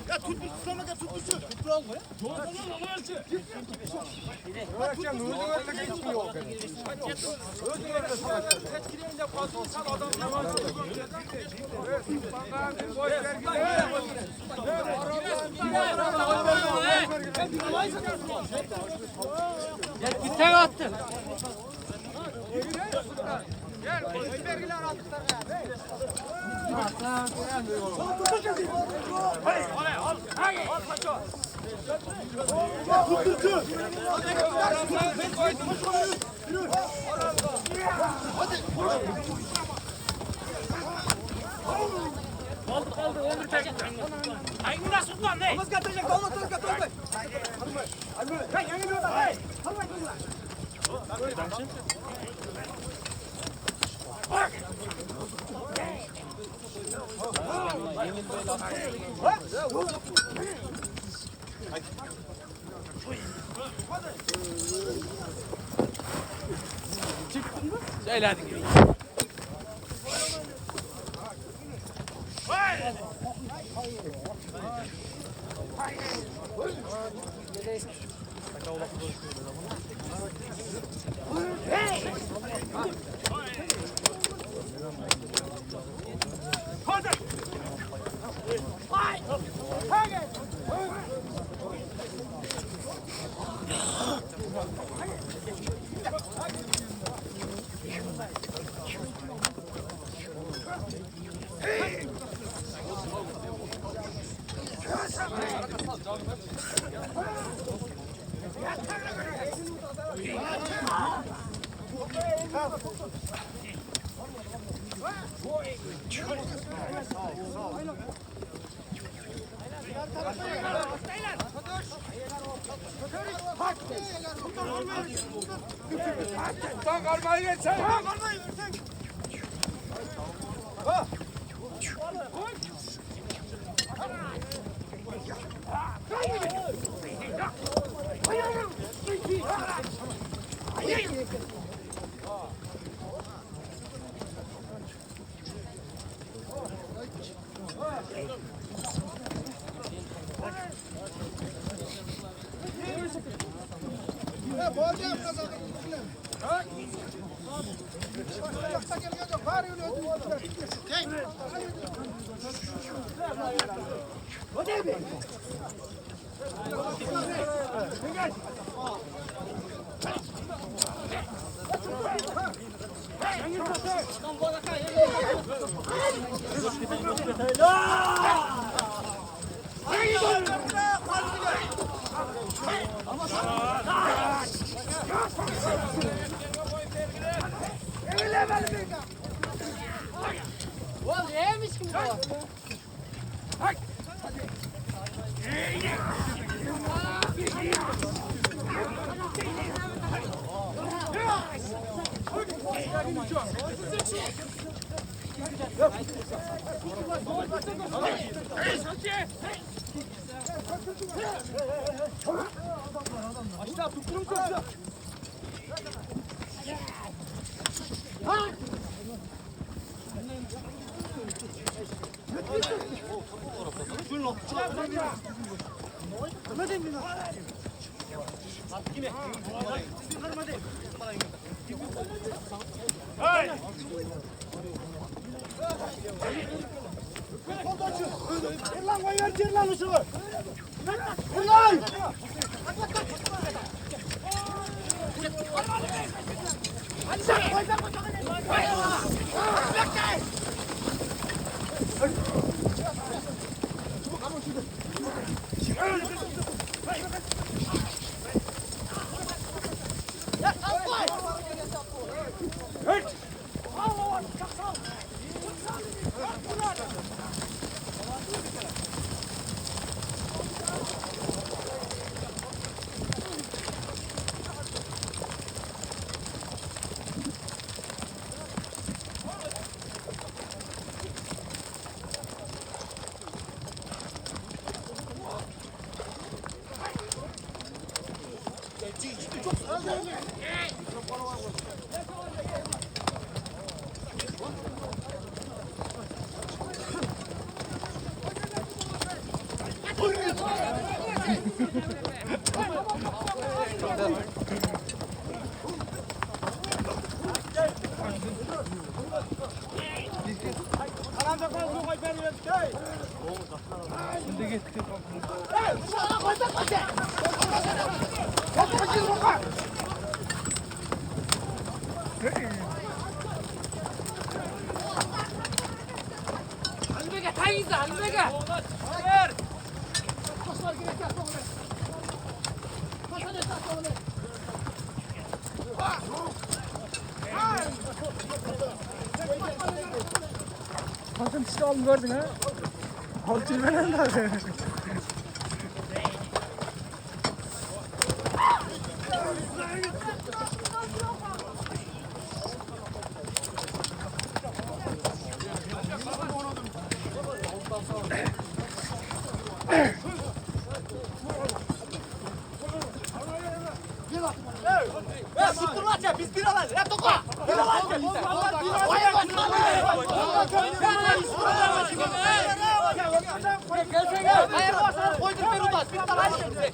Ya tutmuş tutamaz ya tutmuş. Tutturan koya. Doğru normalci. Bırakacağım hızlı öyle geçmiyor. Hızlı öyle savaş. Etkileyince patronsan adam ne var? Bir tane attı. Gel, vergiler aldıklar. Kaldı 11 tek. Ay nasıl tutman ne? Olmaz getirecek, olmaz getirecek. Hey, yanı bir oda. Hey, Çıktın mı? Söyle hadi. Tamam, kalmayı versen. Tamam, kalmayı versen. Oğlum neymiş ki bu? Aşağı tutturum aşağı. Lan koy ver lan uşağı. Lan! 안 되게 다행이다 안 되게 Hakan işte oğlum gördün ha? Altın veren de abi. Ya tutturma ya biz bir alalım. Ya toka. Bir alalım. Hayır basın koydur Peru'dan. Bir tane hayır bize.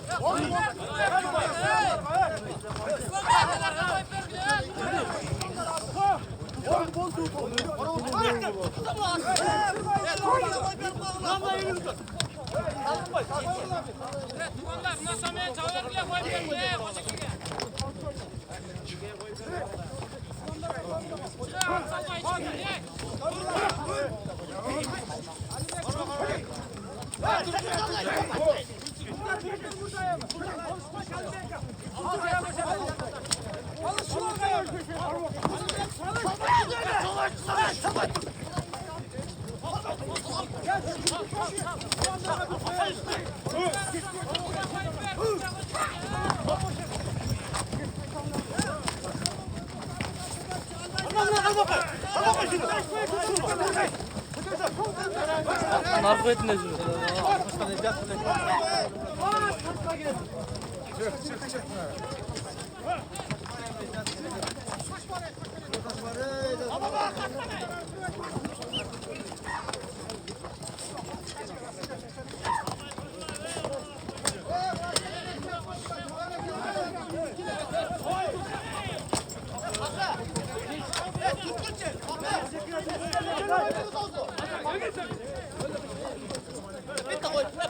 Narko etine diyor.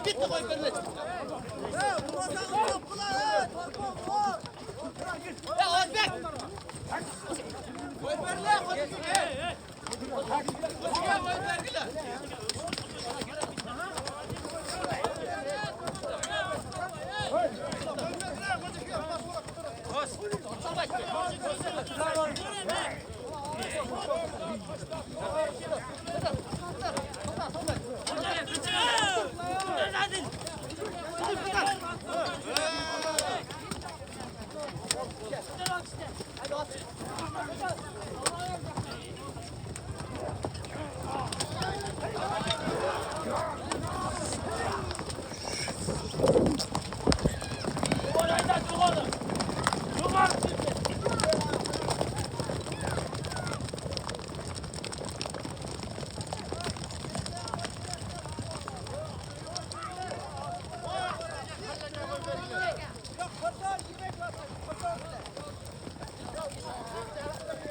Bitti koy benimle. Ya Özbek. Koy benimle. Koy benimle.